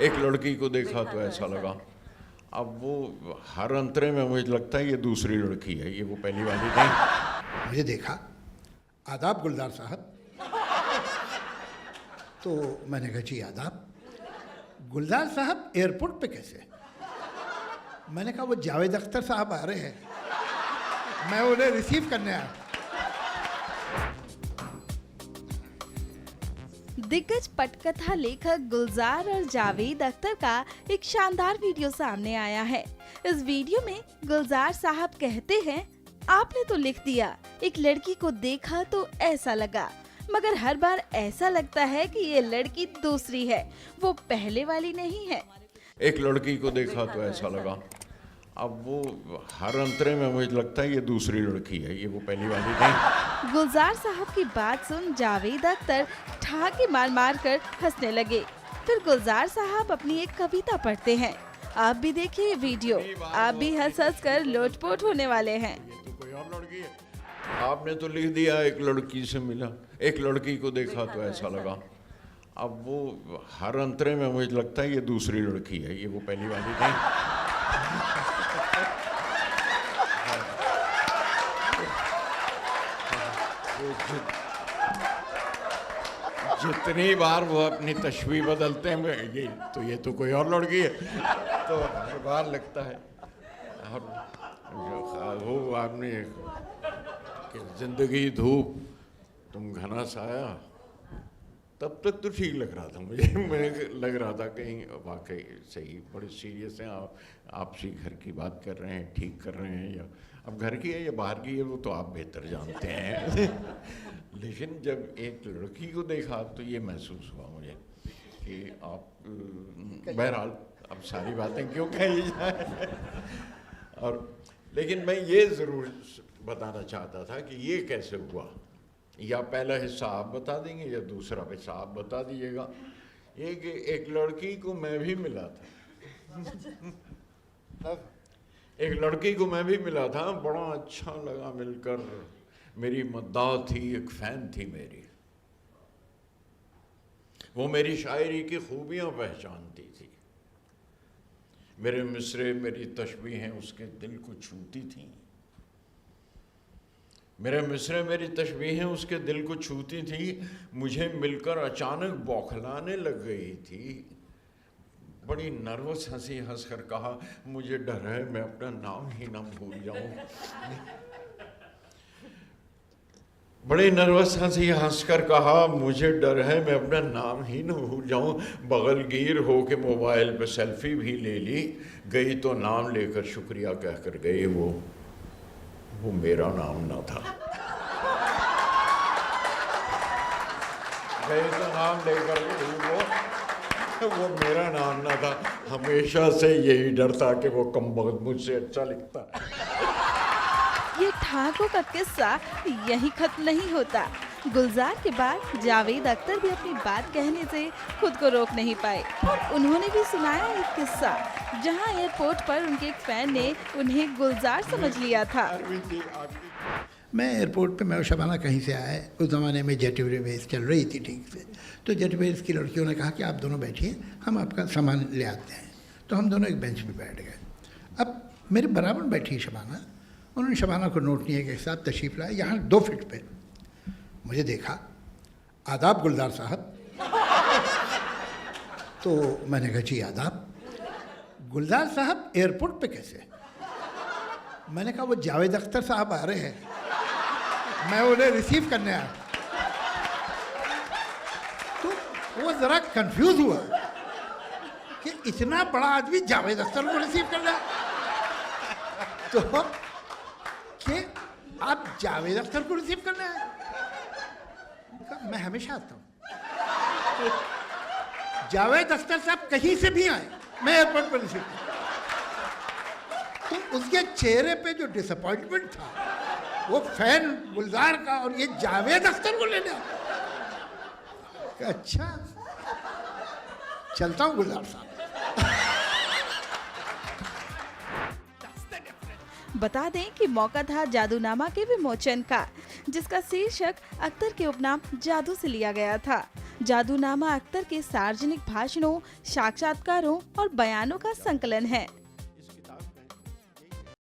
एक लड़की को देखा तो ऐसा लगा, अब वो हर अंतरे में मुझे लगता है ये दूसरी लड़की है, ये वो पहली वाली नहीं। मुझे देखा, आदाब गुलजार साहब। तो मैंने कहा जी आदाब। गुलजार साहब एयरपोर्ट पे कैसे? मैंने कहा वो जावेद अख्तर साहब आ रहे हैं, मैं उन्हें रिसीव करने आया। दिग्गज पटकथा लेखक गुलजार और जावेद अख्तर का एक शानदार वीडियो सामने आया है। इस वीडियो में गुलजार साहब कहते हैं, आपने तो लिख दिया, एक लड़की को देखा तो ऐसा लगा, मगर हर बार ऐसा लगता है कि ये लड़की दूसरी है, वो पहले वाली नहीं है। एक लड़की को देखा तो ऐसा लगा, अब वो हर अंतरे में मुझे लगता है ये दूसरी लड़की है, ये वो पहली वाली नहीं। गुलजार साहब की बात सुन जावेद अख्तर ठहाके मार मार कर हंसने लगे। फिर गुलजार साहब अपनी एक कविता पढ़ते हैं। आप भी देखिए ये वीडियो, आप भी हंस हंस कर लोटपोट होने वाले हैं। ये तो कोई और लड़की है। आपने तो लिख दिया एक लड़की से मिला, एक लड़की को देखा तो ऐसा लगा, अब वो हर अंतरे में मुझे लगता है ये दूसरी लड़की है, ये वो पहली वाली नहीं। जितनी बार वो अपनी तस्वीर बदलते हैं ये तो कोई और लड़की है, तो हर बार लगता है। और वो आपने कि जिंदगी धूप तुम घना साया, तब तक तो ठीक लग रहा था मुझे लग रहा था कहीं वाकई सही बड़े सीरियस हैं आपसी घर की बात कर रहे हैं, ठीक कर रहे हैं, या अब घर की है या बाहर की है वो तो आप बेहतर जानते हैं। लेकिन जब एक लड़की को देखा तो ये महसूस हुआ मुझे कि आप बहरहाल अब सारी बातें क्यों कही जाए। और लेकिन मैं ये ज़रूर बताना चाहता था कि ये कैसे हुआ, या पहला हिस्सा आप बता देंगे या दूसरा हिस्सा आप बता दीजिएगा। ये कि एक लड़की को मैं भी मिला था, एक लड़की को मैं भी मिला था, बड़ा अच्छा लगा मिलकर, मेरी मद्दाह थी, एक फ़ैन थी मेरी, वो मेरी शायरी की खूबियाँ पहचानती थी, मेरे मिसरे मेरी तशबीहें उसके दिल को छूती थीं, मेरे मिसरे मेरी तशबीहें उसके दिल को छूती थी, मुझे मिलकर अचानक बौखलाने लग गई थी, बड़ी नर्वस हंसी हंस कर कहा, मुझे डर है मैं अपना नाम ही ना भूल जाऊं। बड़ी नर्वस हंसी हंस कर कहा, मुझे डर है मैं अपना नाम ही ना भूल जाऊं। बगलगीर हो के मोबाइल पे सेल्फी भी ले ली, गई तो नाम लेकर शुक्रिया कहकर गई, वो मेरा नाम ना था। गई तो नाम लेकर वो मेरा नाम ना था। हमेशा से यही डर था कि वो कमबख्त मुझसे अच्छा लिखता है। ये ठहाकों का किस्सा यही खत्म नहीं होता। गुलजार के बाद जावेद अख्तर भी अपनी बात कहने से खुद को रोक नहीं पाए और उन्होंने भी सुनाया एक किस्सा जहां एयरपोर्ट पर उनके एक फैन ने उन्हें गुलजार समझ लिया था। मैं एयरपोर्ट पे, मैं और शबाना कहीं से आए, उस ज़माने में जेट एयरवेज चल रही थी ठीक से, तो जेट एयरवेज की लड़कियों ने कहा कि आप दोनों बैठिए, हम आपका सामान ले आते हैं। तो हम दोनों एक बेंच पे बैठ गए। अब मेरे बराबर बैठी शबाना, उन्होंने शबाना को नोट नहीं के साथ तशरीफ़ लाया यहाँ 2 फीट पे। मुझे देखा, आदाब गुलजार साहब। तो मैंने कहा जी आदाब। गुलजार साहब एयरपोर्ट पे कैसे? मैंने कहा वो जावेद अख्तर साहब आ रहे हैं, मैं उन्हें रिसीव करने आया। तो वो ज़रा कंफ्यूज हुआ कि इतना बड़ा आदमी जावेद अख्तर को रिसीव कर रहा, तो कि आप जावेद अख्तर को रिसीव करने आए? मैं हमेशा आता हूँ, जावेद अख्तर साहब कहीं से भी आए, मैं एयरपोर्ट पर रिसीव। तो उसके चेहरे पे जो डिसअपॉइंटमेंट था, वो फैन गुलजार का और ये जावेद अख्तर को लेने। अच्छा, चलता हूँ गुलजार साहब। बता दें कि मौका था जादूनामा के विमोचन का, जिसका शीर्षक अख्तर के उपनाम जादू से लिया गया था। जादूनामा अख्तर के सार्वजनिक भाषणों, साक्षात्कारों और बयानों का संकलन है।